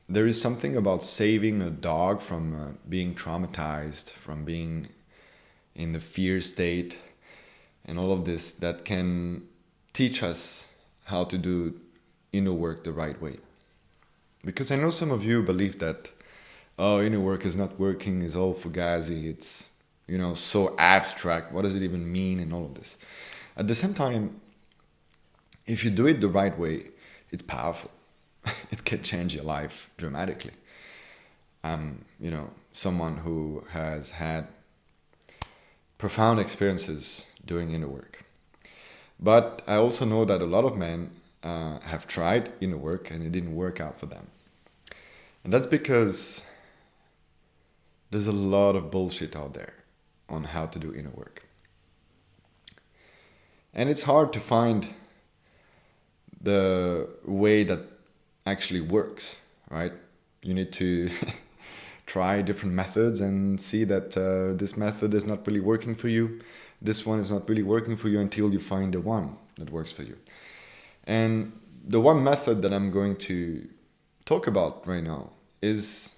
there is something about saving a dog from being traumatized, from being in the fear state, and all of this that can teach us how to do inner work the right way. Because I know some of you believe that, oh, inner work is not working, is all fugazi, it's, so abstract. What does it even mean and all of this? At the same time, if you do it the right way, it's powerful. It can change your life dramatically. Someone who has had profound experiences doing inner work. But I also know that a lot of men have tried inner work and it didn't work out for them. And that's because there's a lot of bullshit out there on how to do inner work. And it's hard to find the way that actually works, right? You need to try different methods and see that this method is not really working for you. This one is not really working for you until you find the one that works for you. And the one method that I'm going to talk about right now is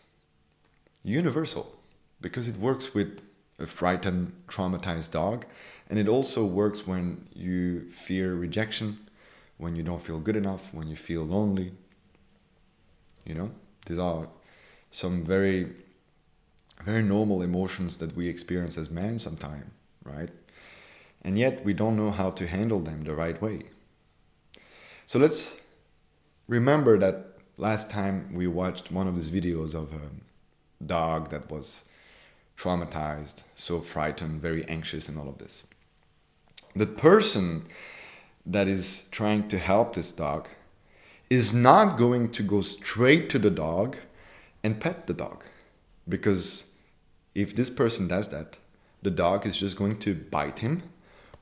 universal because it works with a frightened, traumatized dog. And it also works when you fear rejection, when you don't feel good enough, when you feel lonely. These are some very, very normal emotions that we experience as men sometimes, right? And yet we don't know how to handle them the right way. So let's remember that last time we watched one of these videos of a dog that was traumatized, so frightened, very anxious and all of this. The person that is trying to help this dog is not going to go straight to the dog and pet the dog. Because if this person does that, the dog is just going to bite him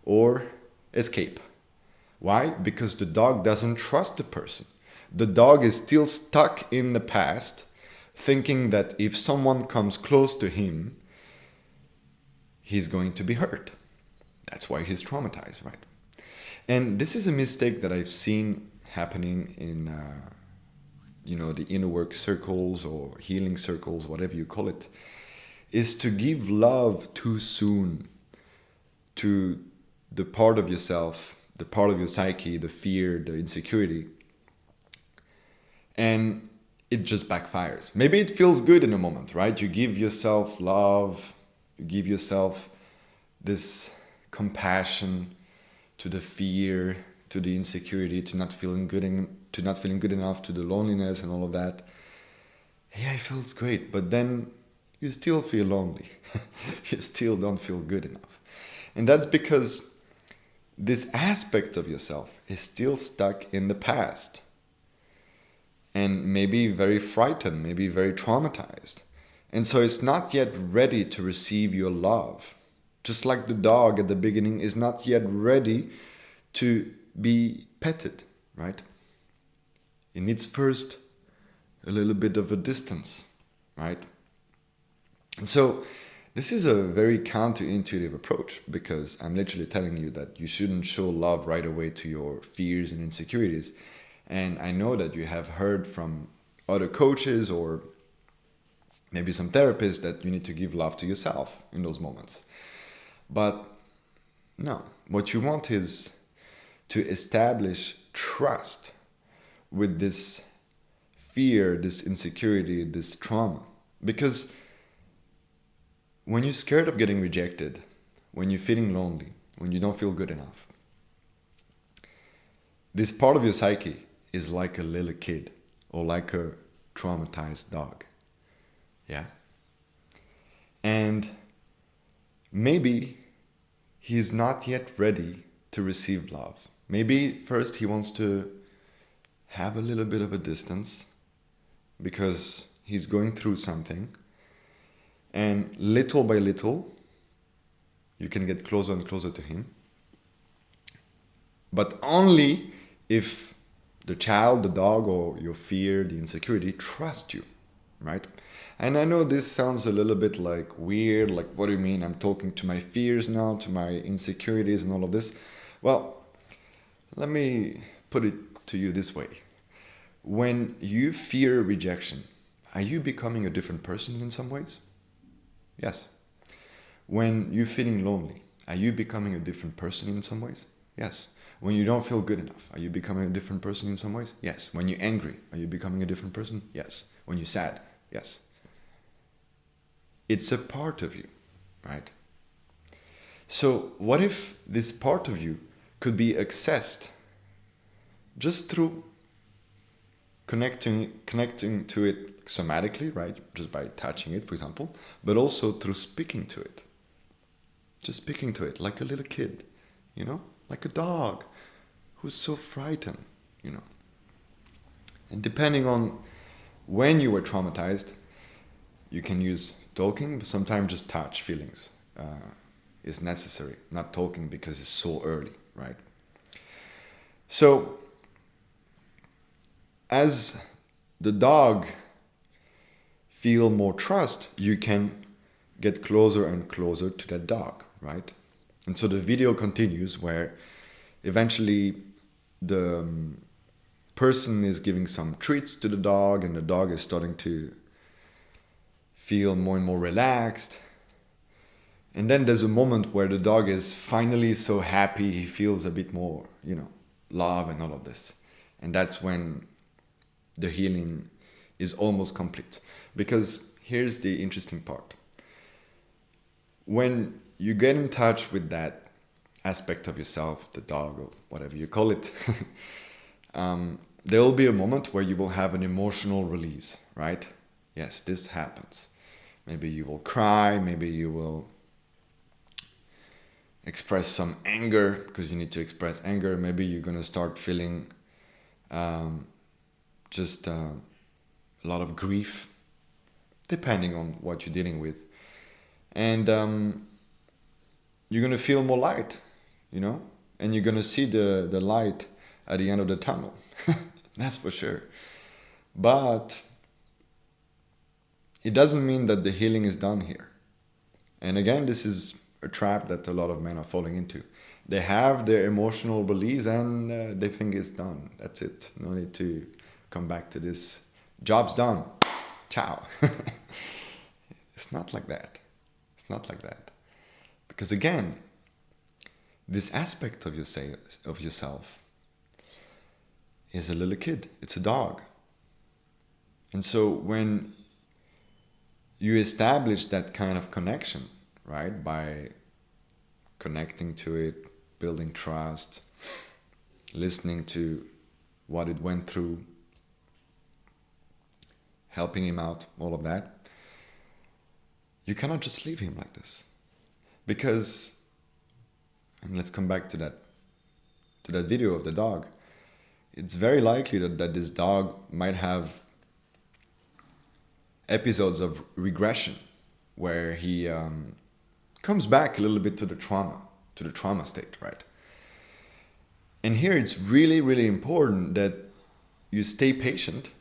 or escape. Why? Because the dog doesn't trust the person. The dog is still stuck in the past, thinking that if someone comes close to him, he's going to be hurt. That's why he's traumatized, right? And this is a mistake that I've seen happening in, the inner work circles or healing circles, whatever you call it, is to give love too soon to the part of yourself, the part of your psyche, the fear, the insecurity. And it just backfires. Maybe it feels good in a moment, right? You give yourself love, you give yourself this compassion to the fear, to the insecurity, to not feeling good enough, to the loneliness and all of that. Yeah, it feels great, but then you still feel lonely. You still don't feel good enough. And that's because this aspect of yourself is still stuck in the past. And maybe very frightened, maybe very traumatized. And so it's not yet ready to receive your love. Just like the dog at the beginning is not yet ready to be petted, right? It needs first a little bit of a distance, right? And so this is a very counterintuitive approach because I'm literally telling you that you shouldn't show love right away to your fears and insecurities. And I know that you have heard from other coaches or maybe some therapists that you need to give love to yourself in those moments. But no, what you want is to establish trust with this fear, this insecurity, this trauma. Because when you're scared of getting rejected, when you're feeling lonely, when you don't feel good enough, this part of your psyche is like a little kid or like a traumatized dog. Yeah? And maybe he's not yet ready to receive love. Maybe first he wants to have a little bit of a distance because he's going through something. And little by little, you can get closer and closer to him. But only if the child, the dog, or your fear, the insecurity, trust you, right? And I know this sounds a little bit like weird, like what do you mean? I'm talking to my fears now, to my insecurities and all of this. Well, let me put it to you this way. When you fear rejection, are you becoming a different person in some ways? Yes. When you're feeling lonely, are you becoming a different person in some ways? Yes. When you don't feel good enough, are you becoming a different person in some ways? Yes. When you're angry, are you becoming a different person? Yes. When you're sad? Yes. It's a part of you, right? So what if this part of you could be accessed just through connecting to it somatically, right? Just by touching it, for example, but also through speaking to it. Just speaking to it like a little kid, like a dog who's so frightened. And depending on when you were traumatized, you can use talking, but sometimes just touch feelings is necessary, not talking because it's so early, right? So, as the dog feel more trust, you can get closer and closer to that dog, right? And so the video continues where eventually the person is giving some treats to the dog, and the dog is starting to feel more and more relaxed. And then there's a moment where the dog is finally so happy, he feels a bit more, love and all of this. And that's when the healing is almost complete. Because here's the interesting part. When you get in touch with that aspect of yourself, the dog or whatever you call it, there will be a moment where you will have an emotional release, right? Yes, this happens. Maybe you will cry, maybe you will express some anger because you need to express anger. Maybe you're going to start feeling just a lot of grief, depending on what you're dealing with. And you're going to feel more light, and you're going to see the light at the end of the tunnel. That's for sure. But it doesn't mean that the healing is done here. And again, this is a trap that a lot of men are falling into. They have their emotional release and they think it's done. That's it. No need to come back to this. Job's done. Ciao. It's not like that. It's not like that. Because again, this aspect of yourself is a little kid. It's a dog. And so when you establish that kind of connection, right, by connecting to it, building trust, listening to what it went through, helping him out, all of that, you cannot just leave him like this. Because, and let's come back to that video of the dog, it's very likely that this dog might have episodes of regression where he comes back a little bit to the trauma state, right? And here it's really, really important that you stay patient,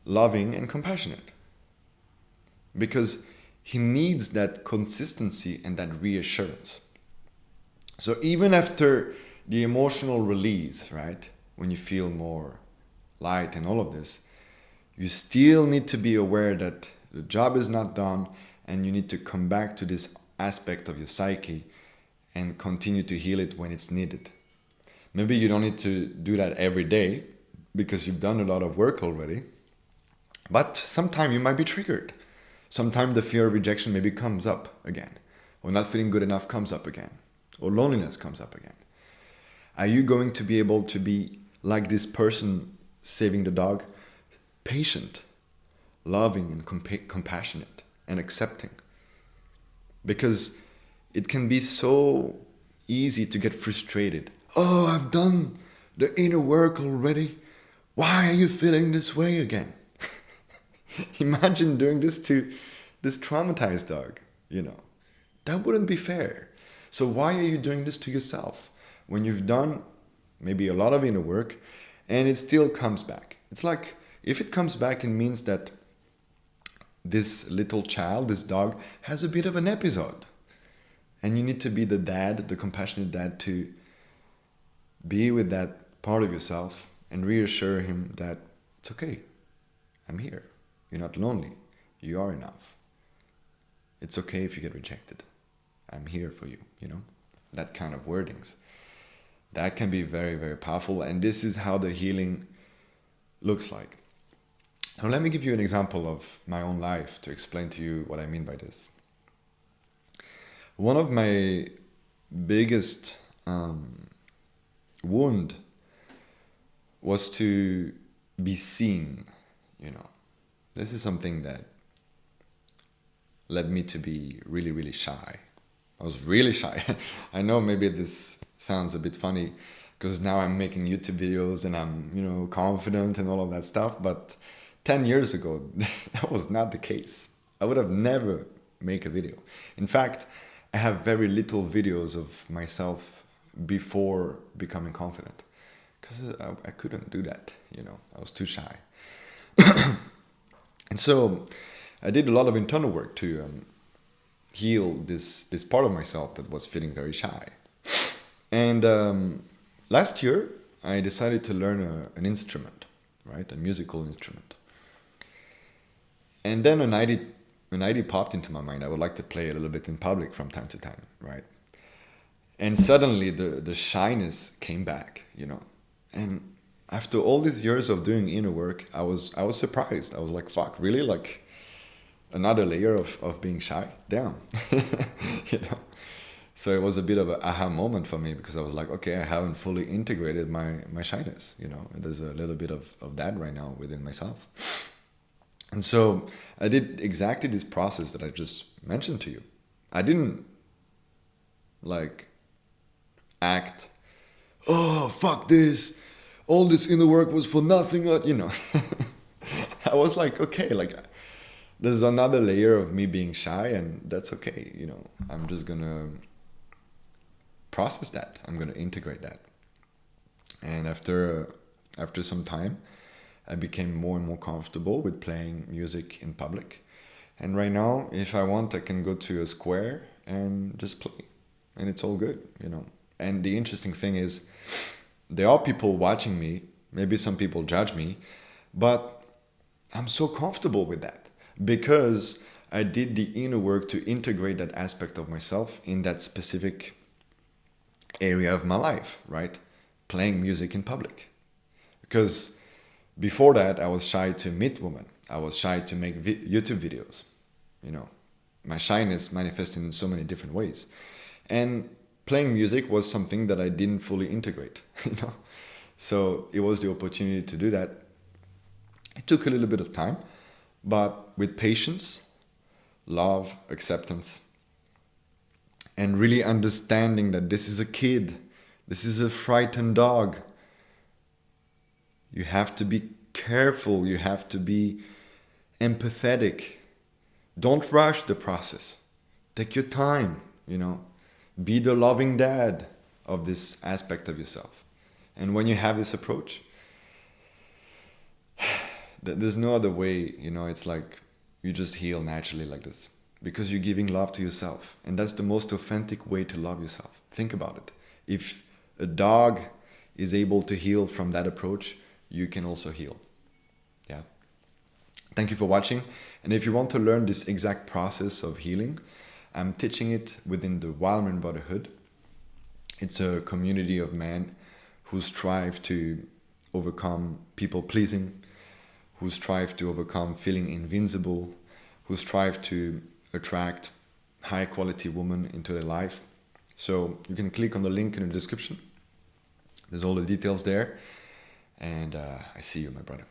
loving, and compassionate. Because he needs that consistency and that reassurance. So even after the emotional release, right, when you feel more light and all of this, you still need to be aware that the job is not done, and you need to come back to this aspect of your psyche and continue to heal it when it's needed. Maybe you don't need to do that every day because you've done a lot of work already, but sometimes you might be triggered. Sometimes the fear of rejection maybe comes up again, or not feeling good enough comes up again, or loneliness comes up again. Are you going to be able to be like this person saving the dog? Patient, loving, and compassionate, and accepting. Because it can be so easy to get frustrated. Oh, I've done the inner work already. Why are you feeling this way again? Imagine doing this to this traumatized dog, That wouldn't be fair. So why are you doing this to yourself when you've done maybe a lot of inner work and it still comes back? It's like, if it comes back, it means that this little child, this dog, has a bit of an episode. And you need to be the dad, the compassionate dad, to be with that part of yourself and reassure him that it's okay. I'm here. You're not lonely. You are enough. It's okay if you get rejected. I'm here for you, you know? That kind of wordings. That can be very, very powerful. And this is how the healing looks like. Now, let me give you an example of my own life to explain to you what I mean by this. One of my biggest wound was to be seen, you know. This is something that led me to be really, really shy. I was really shy. I know maybe this sounds a bit funny because now I'm making YouTube videos and I'm, you know, confident and all of that stuff. But 10 years ago, that was not the case. I would have never made a video. In fact, I have very little videos of myself before becoming confident because I couldn't do that, you know, I was too shy. And so I did a lot of internal work to heal this part of myself that was feeling very shy. And last year, I decided to learn an instrument, right? A musical instrument. And then an idea popped into my mind. I would like to play a little bit in public from time to time, right? And suddenly the shyness came back, you know. And after all these years of doing inner work, I was surprised. I was like, fuck, really? Like another layer of being shy? Damn. You know? So it was a bit of an aha moment for me because I was like, okay, I haven't fully integrated my shyness, you know. There's a little bit of that right now within myself. And so I did exactly this process that I just mentioned to you. I didn't like act, oh, fuck this. All this inner work was for nothing, you know. I was like, okay, like there's another layer of me being shy and that's okay, you know. I'm just gonna process that. I'm gonna integrate that. And after some time, I became more and more comfortable with playing music in public. And right now, if I want, I can go to a square and just play. And it's all good, you know. And the interesting thing is, there are people watching me, maybe some people judge me, but I'm so comfortable with that because I did the inner work to integrate that aspect of myself in that specific area of my life, right? Playing music in public. Because before that, I was shy to meet women. I was shy to make YouTube videos, you know. My shyness manifested in so many different ways. And playing music was something that I didn't fully integrate, you know. So it was the opportunity to do that. It took a little bit of time, but with patience, love, acceptance, and really understanding that this is a kid, this is a frightened dog. You have to be careful, you have to be empathetic. Don't rush the process. Take your time, you know. Be the loving dad of this aspect of yourself. And when you have this approach, there's no other way, you know, it's like you just heal naturally like this. Because you're giving love to yourself. And that's the most authentic way to love yourself. Think about it. If a dog is able to heal from that approach, you can also heal. Yeah. Thank you for watching. And if you want to learn this exact process of healing, I'm teaching it within the Wildman Brotherhood. It's a community of men who strive to overcome people pleasing, who strive to overcome feeling invincible, who strive to attract high quality women into their life. So you can click on the link in the description. There's all the details there. And I see you, my brother.